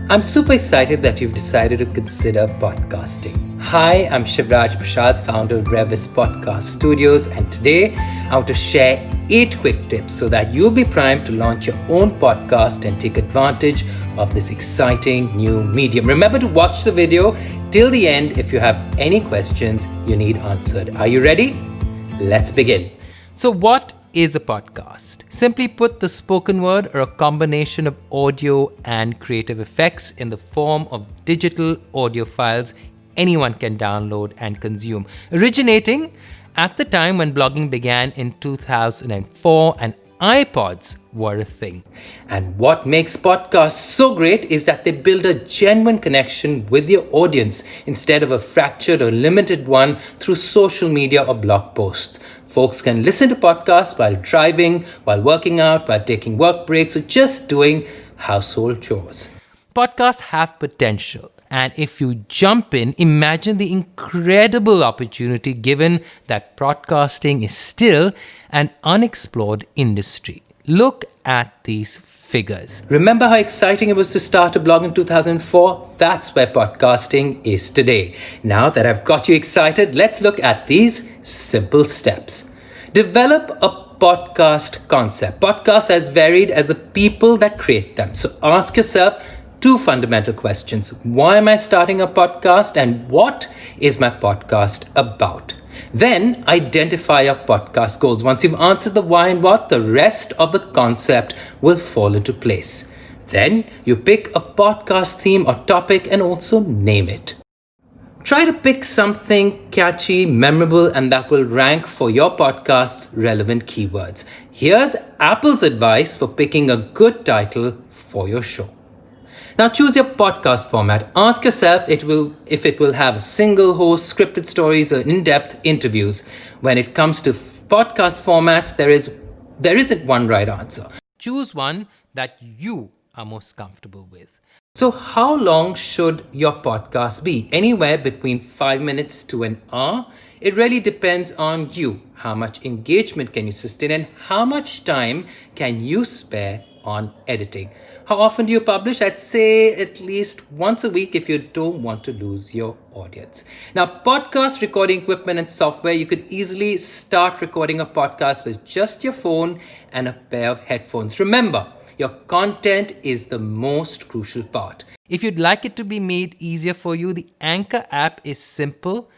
I'm super excited that you've decided to consider podcasting. Hi, I'm Shivraj Parshad, founder of Brevis Podcast Studios, and today I want to share 8 quick tips so that you'll be primed to launch your own podcast and take advantage of this exciting new medium. Remember to watch the video till the end if you have any questions you need answered. Are you ready? Let's begin. So, what is a podcast? Simply put, the spoken word or a combination of audio and creative effects in the form of digital audio files anyone can download and consume. Originating at the time when blogging began in 2004 and iPods were a thing. And what makes podcasts so great is that they build a genuine connection with your audience instead of a fractured or limited one through social media or blog posts. Folks can listen to podcasts while driving, while working out, while taking work breaks, or just doing household chores. Podcasts have potential. And if you jump in, imagine the incredible opportunity given that podcasting is still an unexplored industry. Look at these figures. Remember how exciting it was to start a blog in 2004? That's where podcasting is today. Now that I've got you excited, let's look at these simple steps. Develop a podcast concept. Podcasts as varied as the people that create them. So ask yourself 2 fundamental questions. Why am I starting a podcast and what is my podcast about? Then identify your podcast goals. Once you've answered the why and what, the rest of the concept will fall into place. Then you pick a podcast theme or topic and also name it. Try to pick something catchy, memorable, and that will rank for your podcast's relevant keywords. Here's Apple's advice for picking a good title for your show. Now choose your podcast format. Ask yourself if it will have a single host, scripted stories, or in-depth interviews. When it comes to podcast formats, there isn't one right answer. Choose one that you are most comfortable with. So how long should your podcast be? Anywhere between 5 minutes to an hour. It really depends on you. How much engagement can you sustain and how much time can you spare on editing? How often do you publish? I'd say at least once a week if you don't want to lose your audience. Now, podcast recording equipment and software, you could easily start recording a podcast with just your phone and a pair of headphones. Remember, your content is the most crucial part. If you'd like it to be made easier for you, the Anchor app is simple.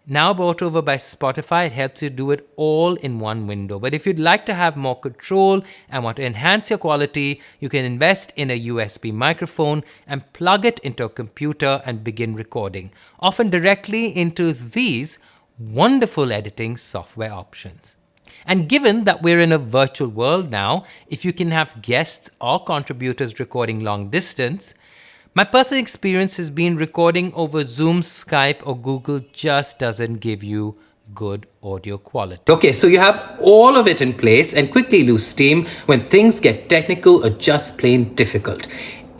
Now brought over by Spotify, it helps you do it all in one window. But if you'd like to have more control and want to enhance your quality, you can invest in a USB microphone and plug it into a computer and begin recording, often directly into these wonderful editing software options. And given that we're in a virtual world now, if you can have guests or contributors recording long distance, my personal experience has been recording over Zoom, Skype, or Google just doesn't give you good audio quality. Okay, so you have all of it in place and quickly lose steam when things get technical or just plain difficult.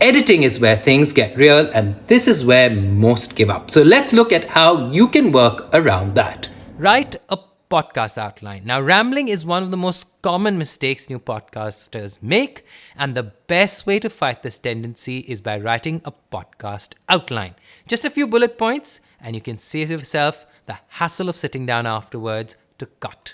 Editing is where things get real, and this is where most give up. So let's look at how you can work around that. Write a podcast outline. Now, rambling is one of the most common mistakes new podcasters make, and the best way to fight this tendency is by writing a podcast outline. Just a few bullet points, and you can save yourself the hassle of sitting down afterwards to cut.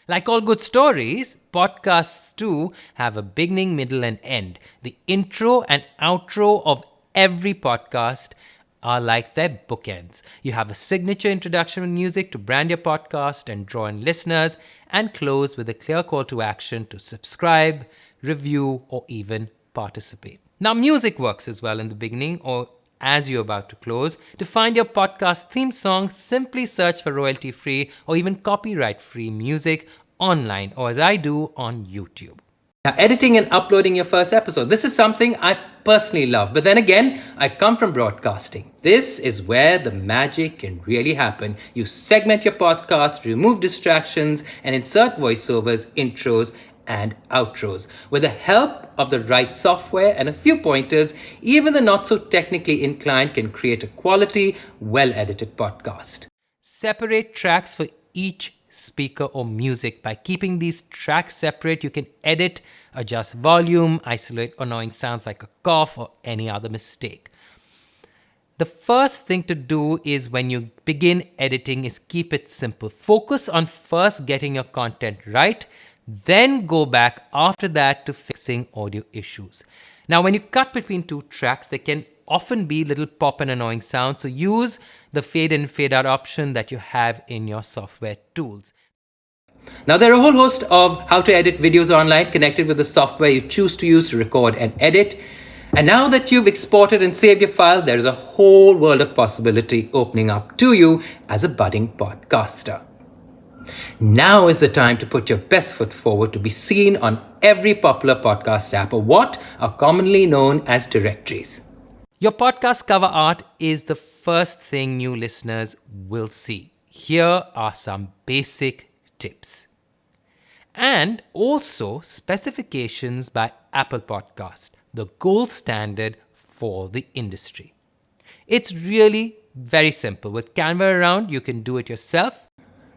Like all good stories, podcasts too have a beginning, middle, and end. The intro and outro of every podcast are like their bookends. You have a signature introduction with music to brand your podcast and draw in listeners, and close with a clear call to action to subscribe, review, or even participate. Now, music works as well in the beginning or as you're about to close. To find your podcast theme song, simply search for royalty-free or even copyright-free music online, or as I do on YouTube. Now, editing and uploading your first episode. This is something I personally love. But then again, I come from broadcasting. This is where the magic can really happen. You segment your podcast, remove distractions, and insert voiceovers, intros, and outros. With the help of the right software and a few pointers, even the not so technically inclined can create a quality, well-edited podcast. Separate tracks for each speaker, or music. By keeping these tracks separate, you can edit, adjust volume, isolate annoying sounds like a cough or any other mistake. The first thing to do is when you begin editing is keep it simple. Focus on first getting your content right, then go back after that to fixing audio issues. Now, when you cut between two tracks, there can often be little pop and annoying sounds, so use the fade in, fade out option that you have in your software tools. Now, there are a whole host of how to edit videos online connected with the software you choose to use to record and edit. And now that you've exported and saved your file, there is a whole world of possibility opening up to you as a budding podcaster. Now is the time to put your best foot forward to be seen on every popular podcast app, or what are commonly known as directories. Your podcast cover art is the first thing new listeners will see. Here are some basic tips. And also specifications by Apple Podcast, the gold standard for the industry. It's really very simple. With Canva around, you can do it yourself.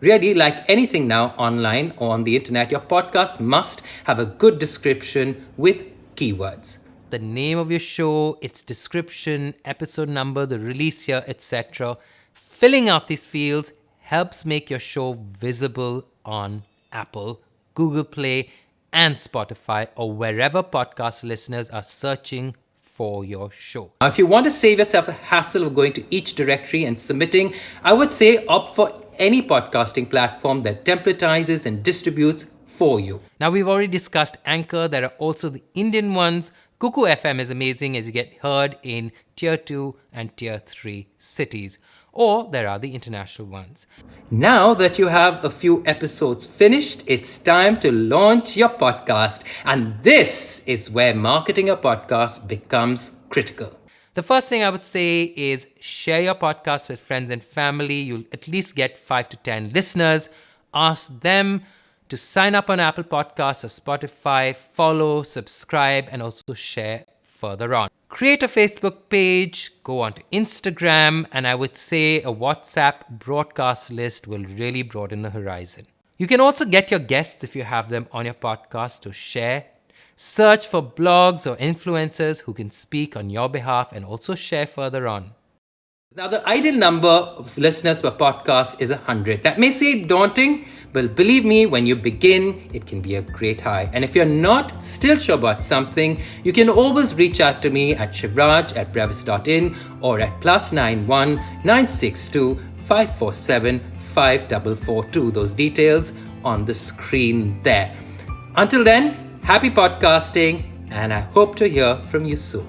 Really, like anything now online or on the internet, your podcast must have a good description with keywords. The name of your show, its description, episode number, the release year, etc. Filling out these fields helps make your show visible on Apple, Google Play, and Spotify, or wherever podcast listeners are searching for your show. Now, if you want to save yourself the hassle of going to each directory and submitting, I would say opt for any podcasting platform that templatizes and distributes for you. Now, we've already discussed Anchor. There are also the Indian ones. Kuku FM is amazing as you get heard in Tier 2 and Tier 3 cities. Or there are the international ones. Now that you have a few episodes finished, it's time to launch your podcast. And this is where marketing a podcast becomes critical. The first thing I would say is share your podcast with friends and family. You'll at least get 5 to 10 listeners. Ask them to sign up on Apple Podcasts or Spotify, follow, subscribe, and also share further on. Create a Facebook page, go on to Instagram, and I would say a WhatsApp broadcast list will really broaden the horizon. You can also get your guests if you have them on your podcast to share. Search for blogs or influencers who can speak on your behalf and also share further on. Now, the ideal number of listeners per podcast is 100. That may seem daunting, but believe me, when you begin, it can be a great high. And if you're not still sure about something, you can always reach out to me at shivraj@brevis.in or at +91 962 547 5442. Those details on the screen there. Until then, happy podcasting, and I hope to hear from you soon.